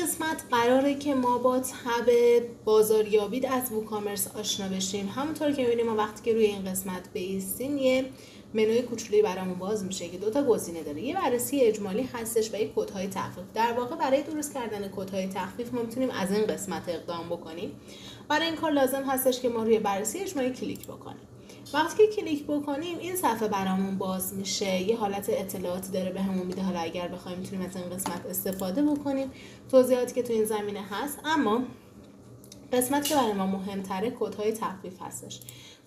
قسمت قراره که ما با تب بازاریابی از ووکامرس آشنا بشیم. همونطور که می‌بینیم ما وقتی که روی این قسمت بایستیم یه منوی کوچولی برامون باز میشه که 2 تا گزینه داره. یه بررسی اجمالی هستش و یه کدهای تخفیف. در واقع برای درست کردن کدهای تخفیف ما میتونیم از این قسمت اقدام بکنیم. برای این کار لازم هستش که ما روی بررسی اجمالی کلیک بکنیم. وقتی که کلیک بکنیم این صفحه برامون باز میشه، یه حالت اطلاعاتی داره بهمون میده. حالا اگر بخوایم میتونیم از این قسمت استفاده بکنیم، توضیحاتی که تو این زمینه هست. اما قسمت که برای ما مهمتره کدهای تخفیف هستش.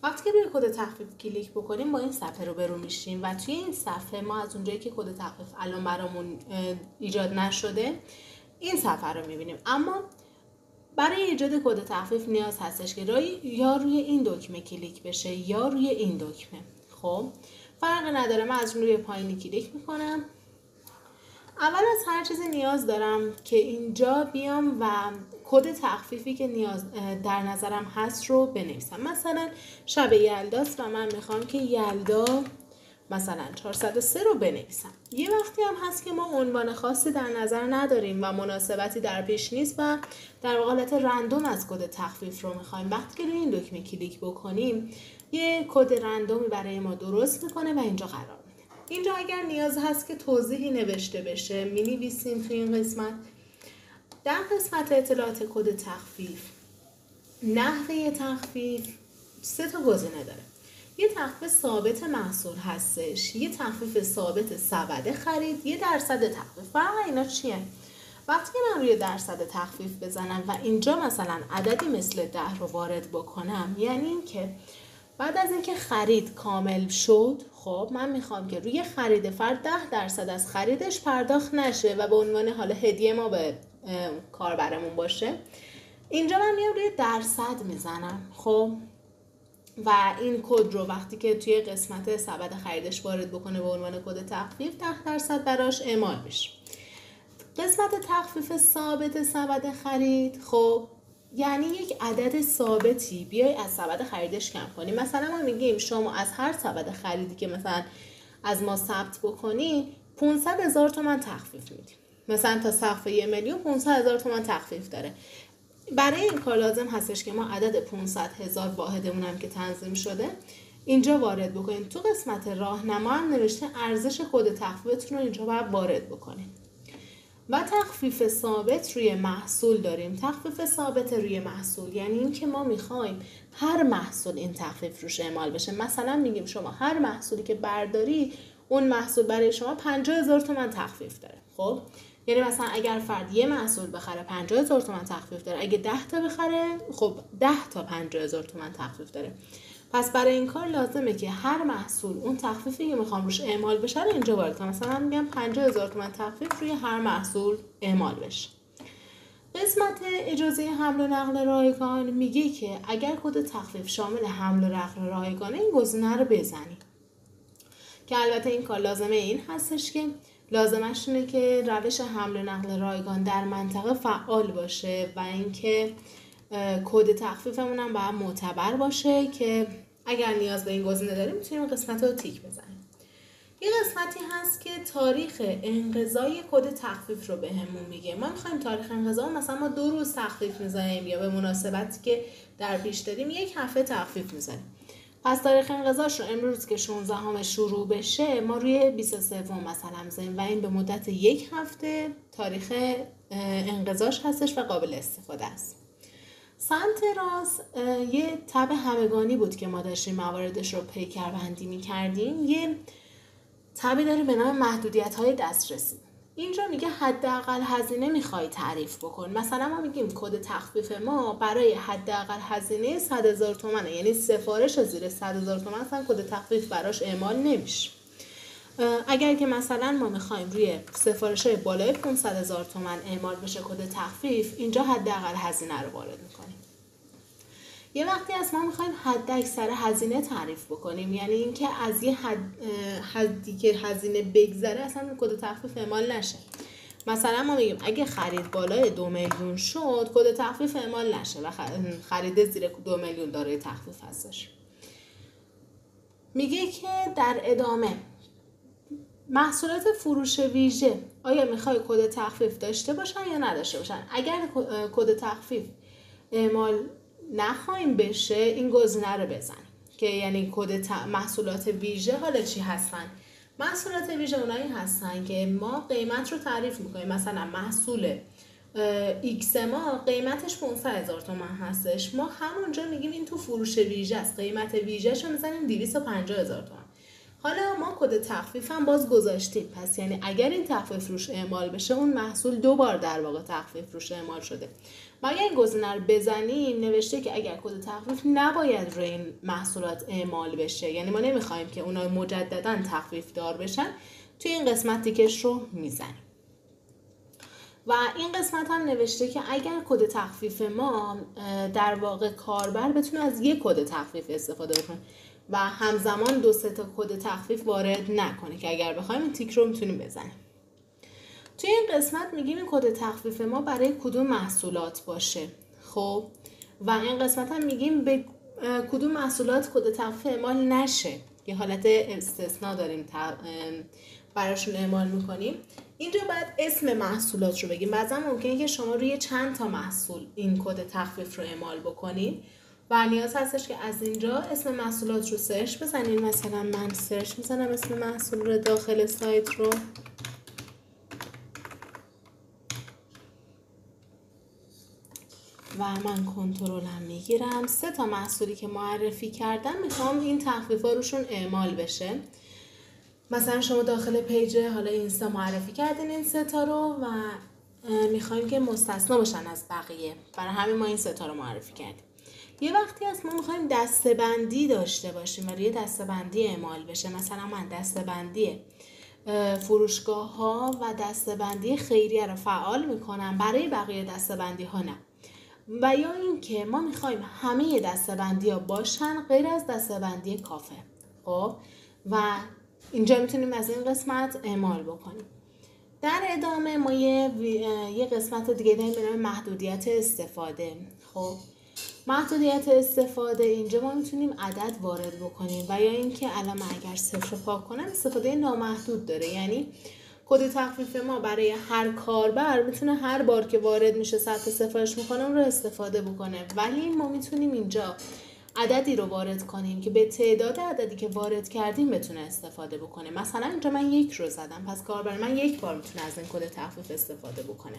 وقتی که روی کد تخفیف کلیک بکنیم با این صفحه رو برو میشیم و توی این صفحه ما از اونجایی که کد تخفیف الان برامون ایجاد نشده این صفحه رو میبینیم. اما برای ایجاد کد تخفیف نیاز هستش که یا روی این دکمه کلیک بشه یا روی این دکمه. خب فرق نداره، من از روی پایینی کلیک میکنم. اول از هر چیزی نیاز دارم که اینجا بیام و کد تخفیفی که در نظرم هست رو بنویسم. مثلا شب یلداست و من میخوام که یلدا مثلا 403 رو بنویسم. یه وقتی هم هست که ما عنوان خاصی در نظر نداریم و مناسبتی در پیش نیست و در حالت رندوم از کد تخفیف رو میخوایم. وقتی که روی این دکمه کلیک بکنیم یه کد رندومی برای ما درست میکنه و اینجا قرار میده. اینجا اگر نیاز هست که توضیحی نوشته بشه مینویسیم توی این قسمت. در قسمت اطلاعات کد تخفیف، نحوه تخفیف 3 تا گزینه داره. یه تخفیف ثابت محصول هستش، یه تخفیف ثابت سبد خرید، یه درصد تخفیف. فرق اینا چیه؟ وقتی که من روی درصد تخفیف بزنم و اینجا مثلا عددی مثل 10 رو وارد بکنم، یعنی این که بعد از اینکه خرید کامل شد، خب من میخوام که روی خرید فرد 10% از خریدش پرداخت نشه و به عنوان حالا هدیه ما به کاربرمون باشه. اینجا من میام روی درصد میزنم. خب و این کد رو وقتی که توی قسمت سبد خریدش وارد بکنه به عنوان کد تخفیف 10% براش اعمال میشه. قسمت تخفیف ثابت سبد خرید، خب یعنی یک عدد ثابتی بیای از سبد خریدش کم کنی. مثلا ما میگیم شما از هر سبد خریدی که مثلا از ما ثبت بکنی 500,000 تومان تخفیف میدیم. مثلا تا سقف 1,000,000 500,000 تومان تخفیف داره. برای این کار لازم هستش که ما عدد 500,000 واحدمون هم که تنظیم شده اینجا وارد بکنیم. تو قسمت راهنما هم نوشته ارزش کد تخفیفتون رو اینجا باید وارد بکنیم. و تخفیف ثابت روی محصول داریم. تخفیف ثابت روی محصول یعنی این که ما میخوایم هر محصول این تخفیف روش اعمال بشه. مثلا میگیم شما هر محصولی که برداری اون محصول برای شما 50,000 تومان تخفیف داره. خب یعنی مثلا اگر فرد یه محصول بخره 50,000 تومان تخفیف داره، اگه 10 تا بخره خب 10 تا 50,000 تومان تخفیف داره. پس برای این کار لازمه که هر محصول اون تخفیفی که میخوام روش اعمال بشه رو اینجا وارد کنم. مثلا من میگم 50,000 تومان تخفیف روی هر محصول اعمال بشه. قسمت اجازه حمل و نقل رایگان میگه که اگر کد تخفیف شامل حمل و نقل رایگانه این گزینه رو بزنی. که البته این کار لازمه این هستش که لازمش اینه که روش حمل و نقل رایگان در منطقه فعال باشه و اینکه کد تخفیفمون هم باید معتبر باشه که اگر نیاز به این گزینه داریم میتونیم قسمت رو تیک بزنیم. یه قسمتی هست که تاریخ انقضای کد تخفیف رو بهمون میگه. ما میخوایم تاریخ انقضا مثلا ما 2 روز تخفیف میذاریم یا به مناسبتی که در پیش داریم 1 هفته تخفیف میذاریم. پس تاریخ انقضاش رو امروز که 16 شروع بشه ما روی 23 مثلا میذاریم و این به مدت 1 هفته تاریخ انقضاش هستش و قابل استفاده است. سمت راست یه تب همگانی بود که ما داشتیم مواردش رو پیکربندی می‌کردیم. یه تبی داره به نام محدودیت‌های دسترسی. اینجا میگه حداقل هزینه می‌خوای تعریف بکن. مثلا ما میگیم کد تخفیف ما برای حداقل هزینه 100,000 تومانه، یعنی سفارش زیر 100,000 تومان اصلا کد تخفیف براش اعمال نمیشه. اگر که مثلا ما میخوایم روی سفارش‌های بالای 500,000 تومان اعمال بشه کد تخفیف، اینجا حداقل هزینه رو وارد میکنیم. یه وقتی از ما میخوایم حداکثر هزینه تعریف بکنیم، یعنی اینکه از یه حدی که هزینه بگذره اصلا کد تخفیف اعمال نشه. مثلا ما میگیم اگه خرید بالای 2 میلیون شد کد تخفیف اعمال نشه و خرید زیر 2 میلیون دارای تخفیف هستش. میگه که در ادامه محصولات فروش ویژه آیا میخوای کد تخفیف داشته باشن یا نداشته باشن. اگر کد تخفیف اعمال نخواهیم بشه این گزینه رو بزنیم که یعنی کد محصولات ویژه حالا چی هستن. محصولات ویژه اونایی هستن که ما قیمت رو تعریف میکنیم، مثلا محصول ایکس ما قیمتش 500,000 تومان هستش، ما همونجا میگیم این تو فروش ویژه است، قیمت ویژه‌ش رو میزنیم 250,000 تومان. حالا ما کد تخفیف هم باز گذاشتیم، پس یعنی اگر این تخفیف روش اعمال بشه اون محصول 2 بار در واقع تخفیف روش اعمال شده. ما اگر این گزینه رو بزنیم نوشته که اگر کد تخفیف نباید روی این محصولات اعمال بشه، یعنی ما نمیخوایم که اونا مجددا تخفیف دار بشن، توی این قسمت تیکش رو میزنیم. و این قسمت هم نوشته که اگر کد تخفیف ما در واقع کاربر بتونه از یک کد تخفیف استفاده کنه و همزمان 2-3 تا کد تخفیف وارد نکنه، که اگر بخوایم این تیک رو میتونیم بزنیم. توی این قسمت میگیم این کد تخفیف ما برای کدوم محصولات باشه. خب و این قسمت هم میگیم به کدوم محصولات کد تخفیف اعمال نشه، یه حالت استثناء داریم براشون اعمال میکنیم. اینجا باید اسم محصولات رو بگیم. بعضا ممکنه که شما روی چند تا محصول این کد تخفیف رو اعمال بکنید و نیاز هستش که از اینجا اسم محصولات رو سرچ بزنید. مثلا من سرچ میزنم اسم محصول رو داخل سایت رو و من کنترلم میگیرم. 3 تا محصولی که معرفی کردم میخوام این تخفیفا روشون اعمال بشه. مثلا شما داخل پیج حالا اینستا معرفی کردین این 3 تا رو و میخوایم که مستثنا باشن از بقیه، برای همین ما این 3 تا رو معرفی کردیم. یه وقتی از ما میخوایم دسته‌بندی داشته باشیم و روی دسته‌بندی اعمال بشه، مثلا من دسته‌بندی فروشگاه ها و دسته‌بندی خیریه رو فعال میکنم، برای بقیه دسته‌بندی ها نه. و یا اینکه ما میخوایم همه دسته‌بندی ها باشن غیر از دسته‌بندی کافه. خب و اینجا میتونیم از این قسمت اعمال بکنیم. در ادامه ما یه قسمت دیگه داریم به نام محدودیت استفاده. خب محدودیت استفاده اینجا ما میتونیم عدد وارد بکنیم و یا اینکه الان من اگر 0 پاک کنم استفاده نامحدود داره، یعنی کد تخفیف ما برای هر کاربر میتونه هر بار که وارد میشه ثبت سفارش میکنم رو استفاده بکنه، ولی ما میتونیم اینجا عددی رو وارد کنیم که به تعداد عددی که وارد کردیم بتونه استفاده بکنه. مثلا اینجا من 1 رو زدم، پس کاربر من 1 بار میتونه از این کد تخفیف استفاده بکنه.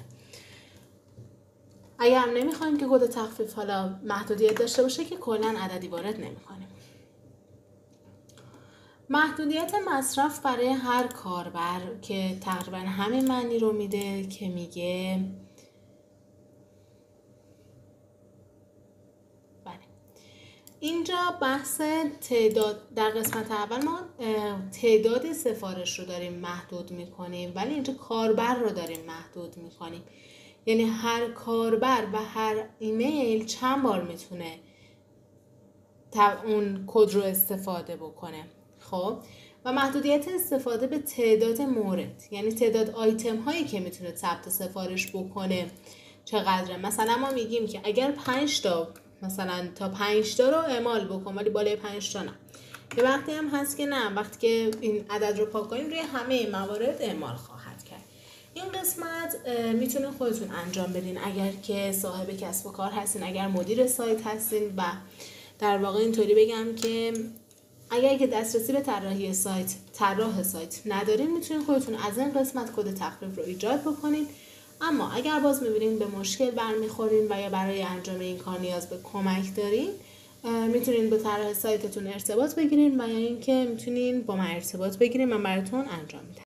اگر هم نمیخوایم که کد تخفیف حالا محدودیت داشته باشه که کلا عددی وارد نمیکنیم. محدودیت مصرف برای هر کاربر که تقریبا همین معنی رو میده که میگه اینجا بحث تعداد، در قسمت اول ما تعداد سفارش رو داریم محدود میکنیم، ولی اینجا کاربر رو داریم محدود میکنیم، یعنی هر کاربر و هر ایمیل چند بار میتونه اون کد رو استفاده بکنه. خب و محدودیت استفاده به تعداد مورد، یعنی تعداد آیتم هایی که میتونه ثبت سفارش بکنه چقدره. مثلا ما میگیم که اگر 5 تا مثلا تا 5 تا رو اعمال بکن ولی بالای 5 تا نه. یه وقتی هم هست که نه، وقتی که این عدد رو پاک کنیم روی همه موارد اعمال خواهد کرد. این قسمت میتونه خودتون انجام بدین اگر که صاحب کسب و کار هستین، اگر مدیر سایت هستین. و در واقع اینطوری بگم که اگر که دسترسی به طراحی سایت، طراح سایت ندارین، میتونین خودتون از این قسمت کد تخفیف رو ایجاد بکنین. اما اگر باز میبینین به مشکل برمیخورین و یا برای انجام این کار نیاز به کمک دارین، میتونین با طراح سایتتون ارتباط بگیرین و یا اینکه میتونین با من ارتباط بگیرین، من براتون انجام میدم.